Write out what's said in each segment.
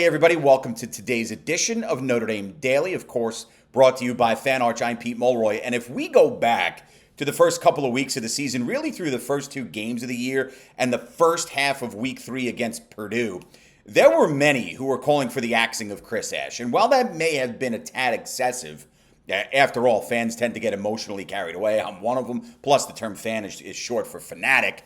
Hey everybody, welcome to today's edition of Notre Dame Daily, of course, brought to you by Fan Arch. I'm Pete Mulroy, and if we go back to the first couple of weeks of the season, really through the first two games of the year and the first half of week 3 against Purdue, there were many who were calling for the axing of Chris Ash. And while that may have been a tad excessive, after all, fans tend to get emotionally carried away. I'm one of them, plus the term fan is short for fanatic.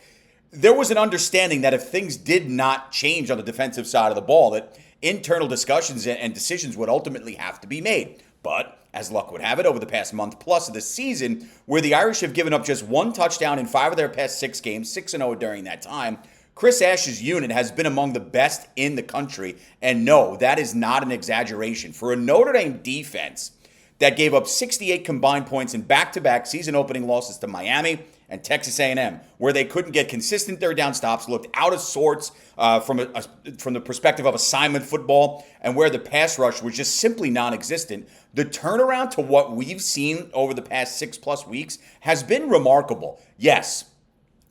There was an understanding that if things did not change on the defensive side of the ball, that internal discussions and decisions would ultimately have to be made. But as luck would have it, over the past month plus of the season, where the Irish have given up just one touchdown in 5 of their past 6 games, 6-0 during that time, Chris Ash's unit has been among the best in the country. And no, that is not an exaggeration. For a Notre Dame defense that gave up 68 combined points in back-to-back season-opening losses to Miami and Texas A&M, where they couldn't get consistent third down stops, looked out of sorts from the perspective of assignment football, and where the pass rush was just simply non-existent, the turnaround to what we've seen over the past 6+ weeks has been remarkable. Yes,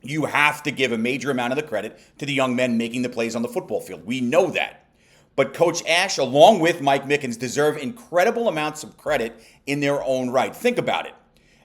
you have to give a major amount of the credit to the young men making the plays on the football field. We know that. But Coach Ash, along with Mike Mickens, deserve incredible amounts of credit in their own right. Think about it.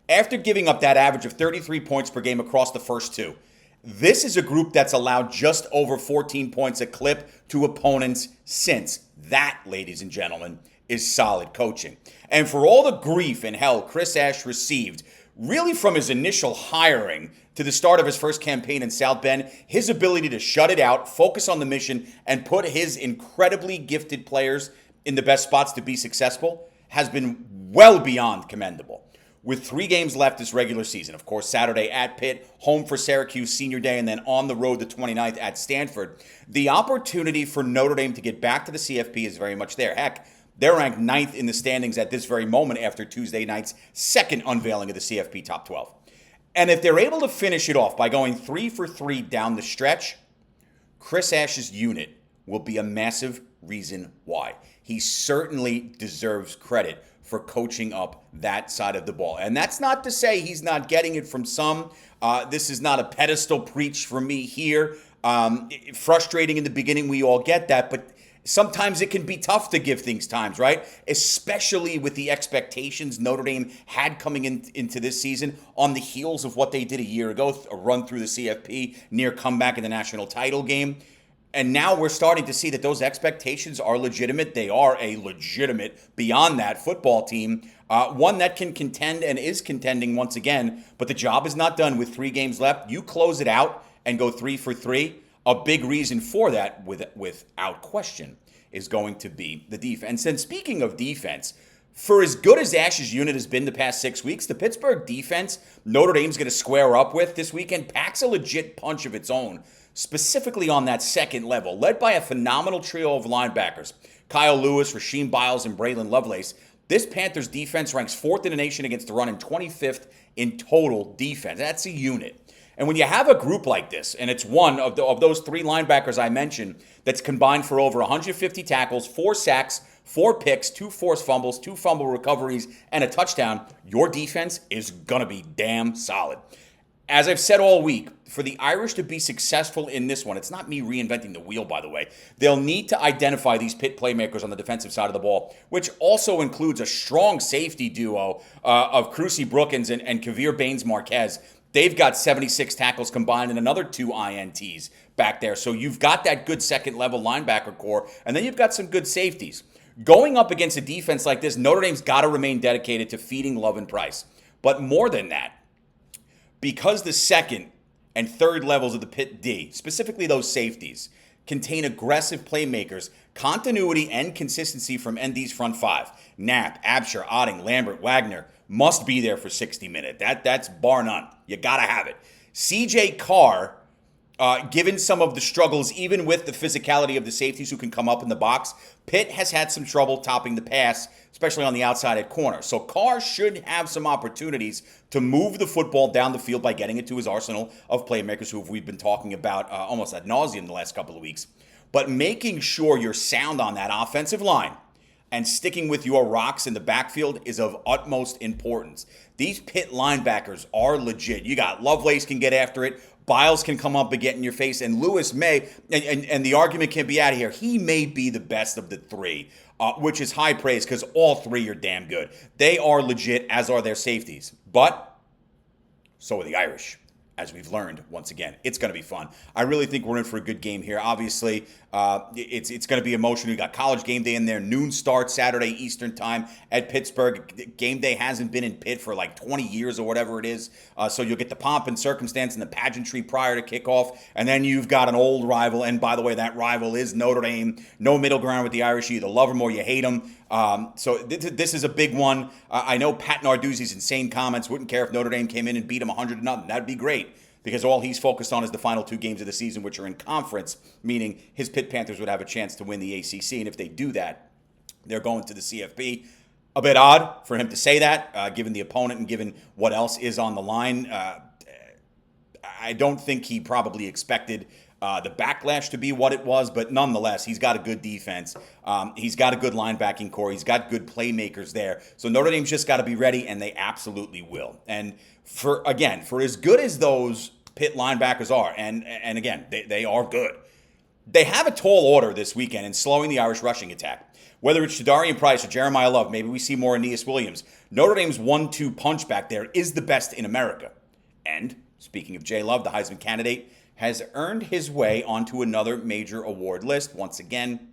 After giving up that average of 33 points per game across the first two, this is a group that's allowed just over 14 points a clip to opponents since. That, ladies and gentlemen, is solid coaching. And for all the grief and hell Chris Ash received, really from his initial hiring to the start of his first campaign in South Bend, his ability to shut it out, focus on the mission, and put his incredibly gifted players in the best spots to be successful has been well beyond commendable. With 3 games left this regular season, of course, Saturday at Pitt, home for Syracuse Senior Day, and then on the road the 29th at Stanford, the opportunity for Notre Dame to get back to the CFP is very much there. Heck, they're ranked 9th in the standings at this very moment after Tuesday night's second unveiling of the CFP Top 12. And if they're able to finish it off by going 3 for 3 down the stretch, Chris Ash's unit will be a massive reason why. He certainly deserves credit for coaching up that side of the ball. And that's not to say he's not getting it from some. This is not a pedestal preach for me here. Frustrating in the beginning, we all get that, but sometimes it can be tough to give things times, right? Especially with the expectations Notre Dame had coming into this season on the heels of what they did a year ago, a run through the CFP, near comeback in the national title game. And now we're starting to see that those expectations are legitimate. They are a legitimate, beyond that, football team. One that can contend and is contending once again. But the job is not done with 3 games left. You close it out and go 3 for 3. A big reason for that, without question, is going to be the defense. And speaking of defense, for as good as Ash's unit has been the past 6 weeks, the Pittsburgh defense Notre Dame's going to square up with this weekend packs a legit punch of its own, specifically on that second level, led by a phenomenal trio of linebackers, Kyle Lewis, Rasheem Biles, and Braylon Lovelace. This Panthers defense ranks 4th in the nation against the run and 25th in total defense. That's a unit. And when you have a group like this, and it's one of those 3 linebackers I mentioned that's combined for over 150 tackles, 4 sacks, 4 picks, 2 forced fumbles, 2 fumble recoveries, and a touchdown, your defense is going to be damn solid. As I've said all week, for the Irish to be successful in this one, it's not me reinventing the wheel, by the way. They'll need to identify these Pitt playmakers on the defensive side of the ball, which also includes a strong safety duo of Crucy Brookins and Kavir Baines-Marquez. They've got 76 tackles combined and another 2 INTs back there. So you've got that good second-level linebacker core, and then you've got some good safeties. Going up against a defense like this, Notre Dame's got to remain dedicated to feeding Love and Price. But more than that, because the second and third levels of the Pitt D, specifically those safeties, contain aggressive playmakers, continuity and consistency from ND's front 5. Knapp, Absher, Otting, Lambert, Wagner must be there for 60 minutes. That's bar none. You got to have it. CJ Carr, given some of the struggles, even with the physicality of the safeties who can come up in the box, Pitt has had some trouble topping the pass, especially on the outside at corner. So Carr should have some opportunities to move the football down the field by getting it to his arsenal of playmakers who we've been talking about almost ad nauseum the last couple of weeks. But making sure you're sound on that offensive line and sticking with your rocks in the backfield is of utmost importance. These Pitt linebackers are legit. You got Lovelace can get after it. Biles can come up and get in your face, and Lewis may, and the argument can be out of here. He may be the best of the three, which is high praise because all three are damn good. They are legit, as are their safeties. But so are the Irish. As we've learned, once again, it's going to be fun. I really think we're in for a good game here. Obviously, it's going to be emotional. You got College game day in there, noon start Saturday Eastern time at Pittsburgh. Game day hasn't been in Pitt for like 20 years or whatever it is. So you'll get the pomp and circumstance and the pageantry prior to kickoff, and then you've got an old rival. And by the way, that rival is Notre Dame. No middle ground with the Irish. You either love them or you hate them. So this is a big one. I know Pat Narduzzi's insane comments wouldn't care if Notre Dame came in and beat them 100-0. That'd be great, because all he's focused on is the final two games of the season, which are in conference, meaning his Pitt Panthers would have a chance to win the ACC. And if they do that, they're going to the CFP. A bit odd for him to say that, given the opponent and given what else is on the line. I don't think he probably expected the backlash to be what it was, but nonetheless, he's got a good defense. He's got a good linebacking core. He's got good playmakers there. So Notre Dame's just got to be ready, and they absolutely will. And for as good as those Pitt linebackers are, and again, they are good, they have a tall order this weekend in slowing the Irish rushing attack. Whether it's Shadarian Price or Jeremiah Love, maybe we see more Aeneas Williams. Notre Dame's 1-2 punch back there is the best in America. And speaking of Jay Love, the Heisman candidate has earned his way onto another major award list. Once again,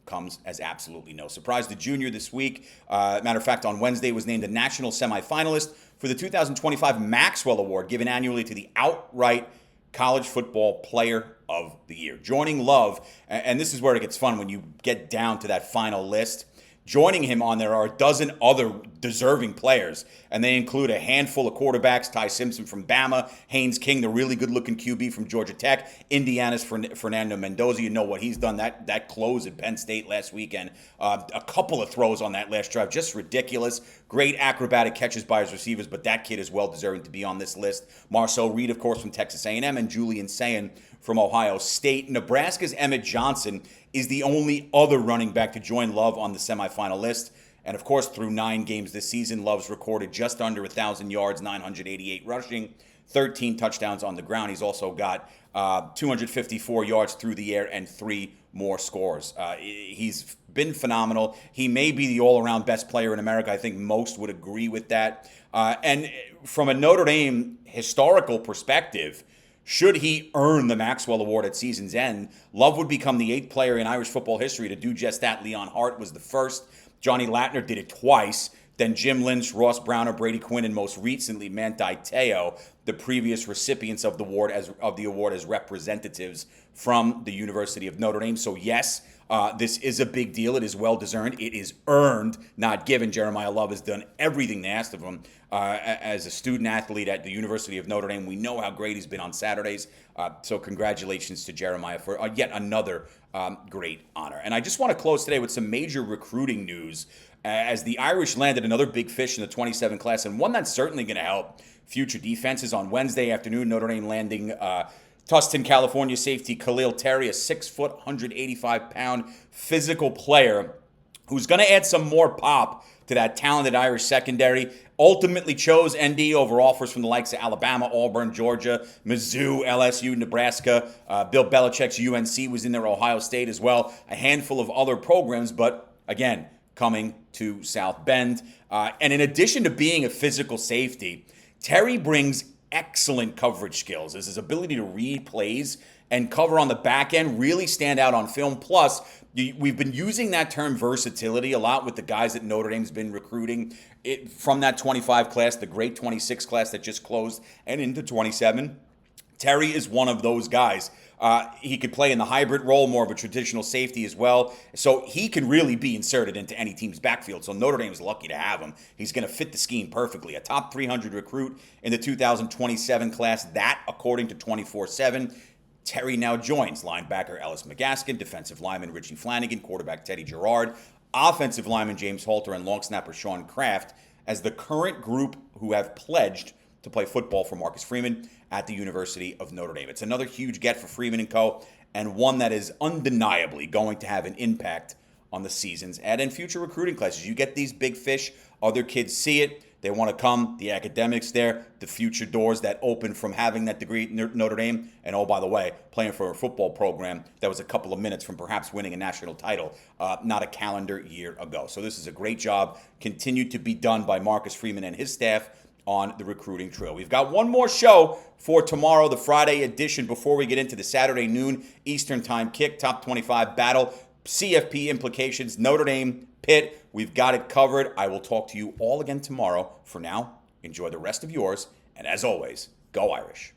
comes as absolutely no surprise. The junior this week, matter of fact, on Wednesday was named a national semifinalist for the 2025 Maxwell Award, given annually to the outright college football player of the year. Joining Love, and this is where it gets fun when you get down to that final list. Joining him on there are a dozen other deserving players, and they include a handful of quarterbacks: Ty Simpson from Bama, Haynes King, the really good-looking QB from Georgia Tech, Indiana's Fernando Mendoza. You know what he's done, that close at Penn State last weekend. A couple of throws on that last drive, just ridiculous. Great acrobatic catches by his receivers, but that kid is well-deserving to be on this list. Marcel Reed, of course, from Texas A&M, and Julian Sayin from Ohio State. Nebraska's Emmett Johnson is the only other running back to join Love on the semifinal list. And of course, through 9 games this season, Love's recorded just under 1,000 yards, 988 rushing, 13 touchdowns on the ground. He's also got 254 yards through the air and 3 more scores. He's been phenomenal. He may be the all-around best player in America. I think most would agree with that. And from a Notre Dame historical perspective, should he earn the Maxwell Award at season's end, Love would become the 8th player in Irish football history to do just that. Leon Hart was the first. Johnny Latner did it twice. Then Jim Lynch, Ross Browner, Brady Quinn, and most recently Manti Te'o, the previous recipients of the award as representatives from the University of Notre Dame. So yes, this is a big deal. It is well-deserved. It is earned, not given. Jeremiah Love has done everything they asked of him as a student athlete at the University of Notre Dame. We know how great he's been on Saturdays. So congratulations to Jeremiah for yet another great honor. And I just want to close today with some major recruiting news as the Irish landed another big fish in the 27 class, and one that's certainly going to help future defenses. On Wednesday afternoon, Notre Dame landing Tustin, California safety Khalil Terry, a 6-foot, 185-pound physical player who's going to add some more pop to that talented Irish secondary. Ultimately chose ND over offers from the likes of Alabama, Auburn, Georgia, Mizzou, LSU, Nebraska. Bill Belichick's UNC was in there, Ohio State as well. A handful of other programs, but again, coming to South Bend. And in addition to being a physical safety, Terry brings excellent coverage skills, as his ability to read plays and cover on the back end really stand out on film. Plus, we've been using that term versatility a lot with the guys that Notre Dame's been recruiting from that 25 class, the great 26 class that just closed, and into 27. Terry is one of those guys. He could play in the hybrid role, more of a traditional safety as well. So he can really be inserted into any team's backfield. So Notre Dame is lucky to have him. He's going to fit the scheme perfectly. A top 300 recruit in the 2027 class. That, according to 24/7. Terry now joins linebacker Ellis McGaskin, defensive lineman Richie Flanagan, quarterback Teddy Gerard, offensive lineman James Halter, and long snapper Sean Kraft as the current group who have pledged to play football for Marcus Freeman at the University of Notre Dame. It's another huge get for Freeman & Co., and one that is undeniably going to have an impact on the seasons and in future recruiting classes. You get these big fish, other kids see it. They want to come, the academics there, the future doors that open from having that degree at Notre Dame, and oh, by the way, playing for a football program that was a couple of minutes from perhaps winning a national title, not a calendar year ago. So this is a great job, continued to be done by Marcus Freeman and his staff on the recruiting trail. We've got one more show for tomorrow, the Friday edition, before we get into the Saturday noon Eastern time kick, top 25 battle, CFP implications, Notre Dame, Pitt. We've got it covered. I will talk to you all again tomorrow. For now, enjoy the rest of yours, and as always, go Irish.